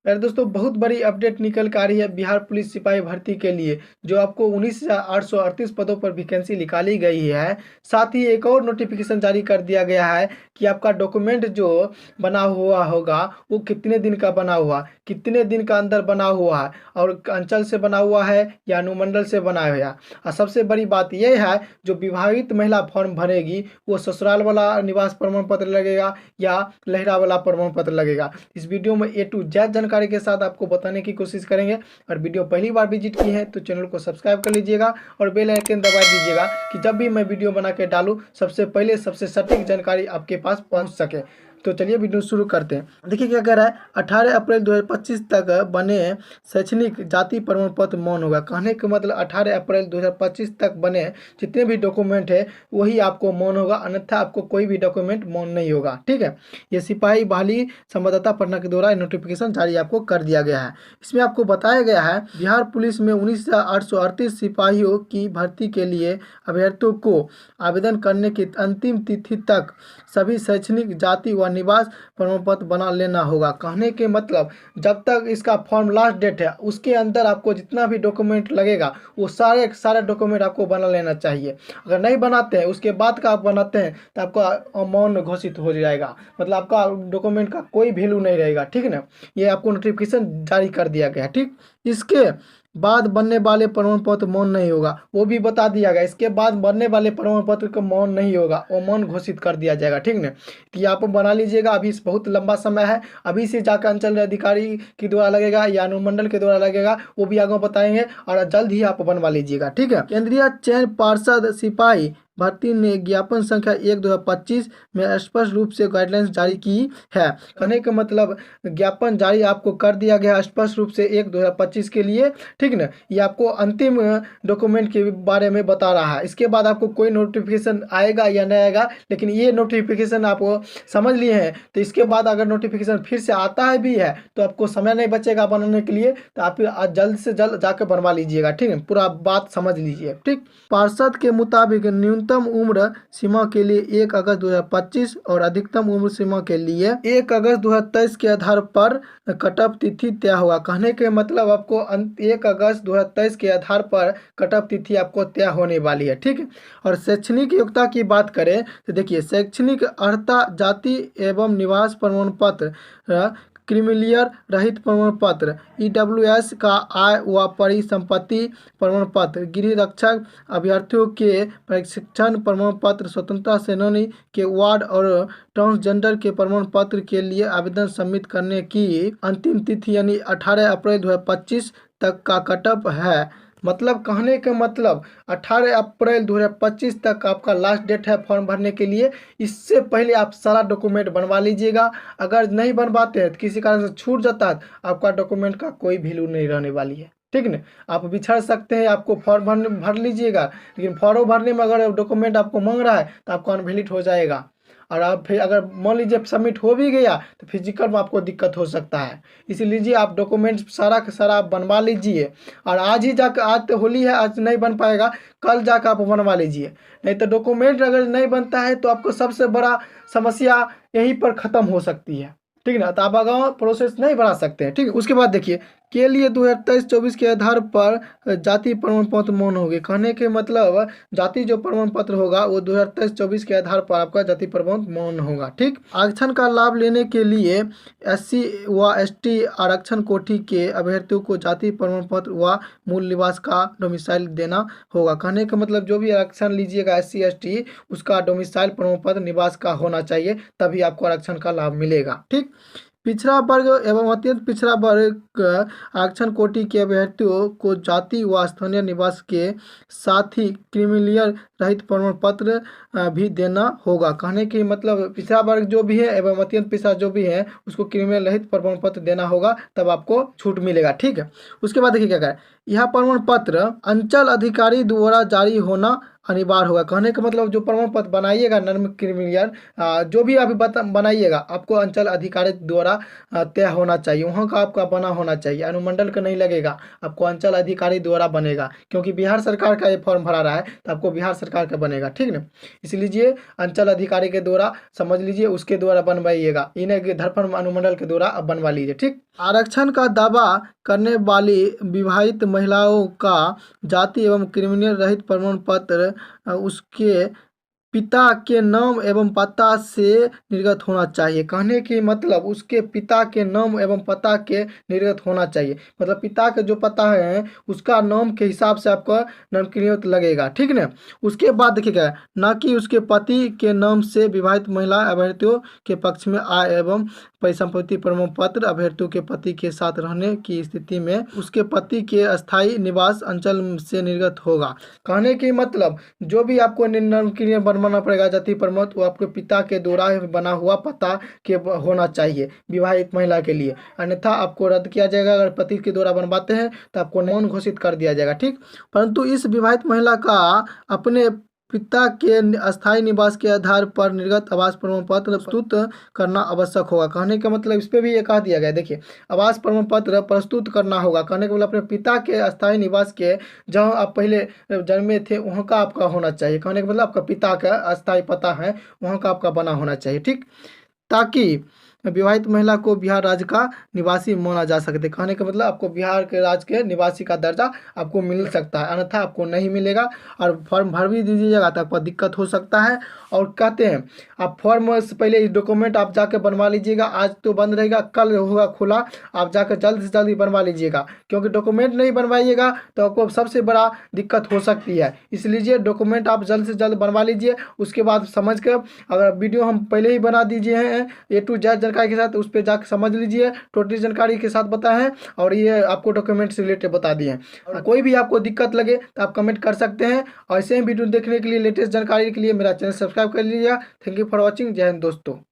यार दोस्तों, बहुत बड़ी अपडेट निकल कर आ रही है बिहार पुलिस सिपाही भर्ती के लिए, जो आपको 19,838 पदों पर वैकेंसी निकाली गई है। साथ ही एक और नोटिफिकेशन जारी कर दिया गया है कि आपका डॉक्यूमेंट जो बना हुआ होगा वो कितने दिन का बना हुआ, कितने दिन का अंदर बना हुआ है, और अंचल से बना हुआ है या अनुमंडल से बना हुआ है। और सबसे बड़ी बात यह है, जो विवाहित महिला फॉर्म भरेगी वो ससुराल वाला निवास प्रमाण पत्र लगेगा या लहरा वाला प्रमाण पत्र लगेगा। इस वीडियो में A to Z जानकारी के साथ आपको बताने की कोशिश करेंगे। और वीडियो पहली बार विजिट की है तो चैनल को सब्सक्राइब कर लीजिएगा और बेल आइकन दबा दीजिएगा कि जब भी मैं वीडियो बना के डालूँ सबसे पहले सबसे सटीक जानकारी आपके पास पहुंच सके। तो चलिए वीडियो शुरू करते हैं। देखिए क्या कह रहा है, 18 अप्रैल 2025 तक बने शैक्षणिक जाति प्रमाण पत्र मौन होगा। कहने का मतलब 18 अप्रैल 2025 तक बने जितने भी डॉक्यूमेंट है वही आपको मौन होगा, अन्यथा आपको कोई भी डॉक्यूमेंट मौन नहीं होगा। ठीक है, ये सिपाही बहाली संवाददाता पटना के द्वारा नोटिफिकेशन जारी आपको कर दिया गया है। इसमें आपको बताया गया है बिहार पुलिस में 19,838 सिपाहियों की भर्ती के लिए अभ्यर्थियों को आवेदन करने की अंतिम तिथि तक सभी शैक्षणिक जाति व निवास प्रमाण पत्र बना लेना होगा। कहने के मतलब जब तक इसका फॉर्म लास्ट डेट है उसके अंदर आपको जितना भी डॉक्यूमेंट लगेगा वो सारे डॉक्यूमेंट आपको बना लेना चाहिए। अगर नहीं बनाते हैं उसके बाद का आप बनाते हैं तो आपका मौन घोषित हो जाएगा, मतलब आपका डॉक्यूमेंट का कोई वैल्यू नहीं रहेगा। ठीक है ना, ये आपको नोटिफिकेशन जारी कर दिया गया है। ठीक, इसके बाद बनने वाले प्रमाण पत्र मौन नहीं होगा, वो भी बता दिया गया। इसके बाद बनने वाले प्रमाण पत्र का मौन नहीं होगा, वो मौन घोषित कर दिया जाएगा। ठीक ना, तो ये आप बना लीजिएगा। अभी बहुत लंबा समय है, अभी से जाकर अंचल अधिकारी के द्वारा लगेगा या अनुमंडल के द्वारा लगेगा, वो भी आगे बताएंगे, और जल्द ही आप बनवा लीजिएगा। ठीक है, केंद्रीय चयन पार्षद सिपाही भर्ती ने ज्ञापन संख्या 1/2025 में स्पष्ट रूप से गाइडलाइंस जारी की है। कहने का मतलब ज्ञापन जारी आपको कर दिया गया स्पष्ट रूप से 1/2025 के लिए। ठीक ना, ये आपको अंतिम डॉक्यूमेंट के बारे में बता रहा है। इसके बाद आपको कोई नोटिफिकेशन आएगा या नहीं आएगा, लेकिन ये नोटिफिकेशन आप समझ लिए हैं, तो इसके बाद अगर नोटिफिकेशन फिर से आता है भी है तो आपको समय नहीं बचेगा बनाने के लिए, तो आप जल्द से जल्द जाकर बनवा लीजिएगा। ठीक है, पूरा बात समझ लीजिए। ठीक, पार्षद के मुताबिक न्यूनतम उम्र सीमा के लिए 1 अगस्त 2025 और अधिकतम उम्र सीमा के लिए 1 अगस्त 2023 के आधार पर कट ऑफ तिथि तय होगा। कहने के मतलब आपको 1 अगस्त 2023 के आधार पर कट ऑफ तिथि आपको तय होने वाली है। ठीक है, और शैक्षणिक योग्यता की बात करें तो देखिए, शैक्षणिक अर्हता जाति एवं निवास प्रमाण पत्र, क्रीमिलियर रहित प्रमाण पत्र, EWS का आय व परिसंपत्ति प्रमाण पत्र, गृह रक्षक अभ्यर्थियों के प्रशिक्षण प्रमाण पत्र, स्वतंत्रता सेनानी के वार्ड और ट्रांसजेंडर के प्रमाण पत्र के लिए आवेदन सबमिट करने की अंतिम तिथि यानी 18 अप्रैल 2025 तक का कटअप है। मतलब कहने का मतलब 18 अप्रैल 2025 तक आपका लास्ट डेट है फॉर्म भरने के लिए। इससे पहले आप सारा डॉक्यूमेंट बनवा लीजिएगा। अगर नहीं बनवाते हैं तो किसी कारण से छूट जाता है तो आपका डॉक्यूमेंट का कोई वैल्यू नहीं रहने वाली है। ठीक ना, आप बिछड़ सकते हैं, आपको फॉर्म भर लीजिएगा, लेकिन फॉर्म भरने में अगर डॉक्यूमेंट आपको मांग रहा है तो आपका अनवैलिड हो जाएगा। और आप फिर अगर मान लीजिए सबमिट हो भी गया तो फिजिकल में आपको दिक्कत हो सकता है। इसीलिए आप डॉक्यूमेंट सारा का सारा आप बनवा लीजिए। और आज ही जाकर, आज तो होली है, आज नहीं बन पाएगा, कल जाकर आप बनवा लीजिए। नहीं तो डॉक्यूमेंट अगर नहीं बनता है तो आपको सबसे बड़ा समस्या यहीं पर ख़त्म हो सकती है। ठीक ना, तो आप आगे प्रोसेस नहीं बढ़ा सकते हैं। ठीक है, उसके बाद देखिए, के लिए 2023-24 के आधार पर जाति प्रमाण पत्र मौन होगी। कहने के मतलब जाति जो प्रमाण पत्र होगा वो 2023-24 के आधार पर आपका जाति प्रमाण मौन होगा। ठीक, आरक्षण का लाभ लेने के लिए SC व ST आरक्षण कोटि के अभ्यर्थियों को जाति प्रमाण पत्र व मूल निवास का डोमिसाइल देना होगा। कहने का मतलब जो भी आरक्षण लीजिएगा SC ST, उसका डोमिसाइल प्रमाण पत्र निवास का होना चाहिए, तभी आपको आरक्षण का लाभ मिलेगा। ठीक, पिछड़ा वर्ग एवं अत्यंत पिछड़ा वर्ग आरक्षण कोटि के अभ्यर्थियों को जाति व स्थानीय निवास के साथ ही क्रीमिलियर रहित प्रमाण पत्र भी देना होगा। कहने की मतलब पिछड़ा वर्ग जो भी है एवं अत्यंत पिछड़ा जो भी है उसको क्रीमिलियर रहित प्रमाण पत्र देना होगा, तब आपको छूट मिलेगा। ठीक है, उसके बाद देखिए क्या करें, यह प्रमाण पत्र अंचल अधिकारी द्वारा जारी होना अनिवार्य होगा। कहने का मतलब जो प्रमाण पत्र बनाइएगा नॉन क्रिमिनल जो भी अभी बनाइएगा आपको अंचल अधिकारी द्वारा तय होना चाहिए, वहाँ का आपका बना होना चाहिए, अनुमंडल का नहीं लगेगा, आपको अंचल अधिकारी द्वारा बनेगा। क्योंकि बिहार सरकार का ये फॉर्म भरा रहा है तो आपको बिहार सरकार का बनेगा, ठीक ना। इसलिए अंचल अधिकारी के द्वारा समझ लीजिए, उसके द्वारा बनवाइएगा, इन्हें धरफल अनुमंडल के द्वारा अब बनवा लीजिए, ठीक। आरक्षण का दावा करने वाली विवाहित महिलाओं का जाति एवं क्रिमिनल रहित प्रमाण पत्र उसके पिता के नाम एवं पता से निर्गत होना चाहिए। कहने की मतलब उसके पिता के नाम एवं पता के निर्गत होना चाहिए, मतलब पिता का जो पता है उसका नाम के हिसाब से आपका नाम क्रिमिनल लगेगा, ठीक ना। उसके बाद देखिएगा, ना कि उसके पति के नाम से विवाहित महिला अभ्यर्थियों के पक्ष में आय एवं परिसंपत्ति प्रमाण पत्र अभ्यर्थियों के पति के साथ रहने की स्थिति में उसके पति के अस्थायी निवास अंचल से निर्गत होगा। कहने की मतलब जो भी आपको नाम क्रिमिनल बनवाना पड़ेगा जाति प्रमाण, वो आपके पिता के द्वारा बना हुआ पता के होना चाहिए विवाहित महिला के लिए, अन्यथा आपको रद्द किया जाएगा। अगर पति के द्वारा बनवाते हैं तो आपको मौन घोषित कर दिया जाएगा, ठीक। परंतु इस विवाहित महिला का अपने पिता के अस्थायी निवास के आधार पर निर्गत आवास प्रमाण पत्र प्रस्तुत करना आवश्यक होगा। कहने का मतलब इस पे भी ये कहा दिया गया है, देखिए आवास प्रमाण पत्र प्रस्तुत करना होगा। कहने का मतलब अपने पिता के अस्थायी निवास के जहाँ आप पहले जन्मे थे वहाँ का आपका होना चाहिए। कहने का मतलब आपका पिता का अस्थायी पता है वहाँ का आपका बना होना चाहिए, ठीक, ताकि विवाहित महिला को बिहार राज्य का निवासी माना जा सकते। कहने का मतलब आपको बिहार के राज्य के निवासी का दर्जा आपको मिल सकता है, अन्यथा आपको नहीं मिलेगा। और फॉर्म भर भी दीजिएगा तो आपको दिक्कत हो सकता है। और कहते हैं आप फॉर्म से पहले इस डॉक्यूमेंट आप जाकर बनवा लीजिएगा, आज तो बंद रहेगा, कल होगा खुला, आप जाकर जल्द से जल्द ही बनवा लीजिएगा। क्योंकि डॉक्यूमेंट नहीं बनवाइएगा तो आपको सबसे बड़ा दिक्कत हो सकती है, इसलिए डॉक्यूमेंट आप जल्द से जल्द बनवा लीजिए। उसके बाद समझ कर, अगर वीडियो हम पहले ही बना दीजिए हैं A to Z जानकारी के साथ, उस पर जाकर समझ लीजिए, टोटल जानकारी के साथ बताए हैं और ये आपको डॉक्यूमेंट से रिलेटेड बता दिए हैं। और कोई भी आपको दिक्कत लगे तो आप कमेंट कर सकते हैं। और ऐसे ही वीडियो देखने के लिए, लेटेस्ट जानकारी के लिए मेरा चैनल सब्सक्राइब कर लीजिएगा। Thank you for watching. जय हिंद दोस्तों।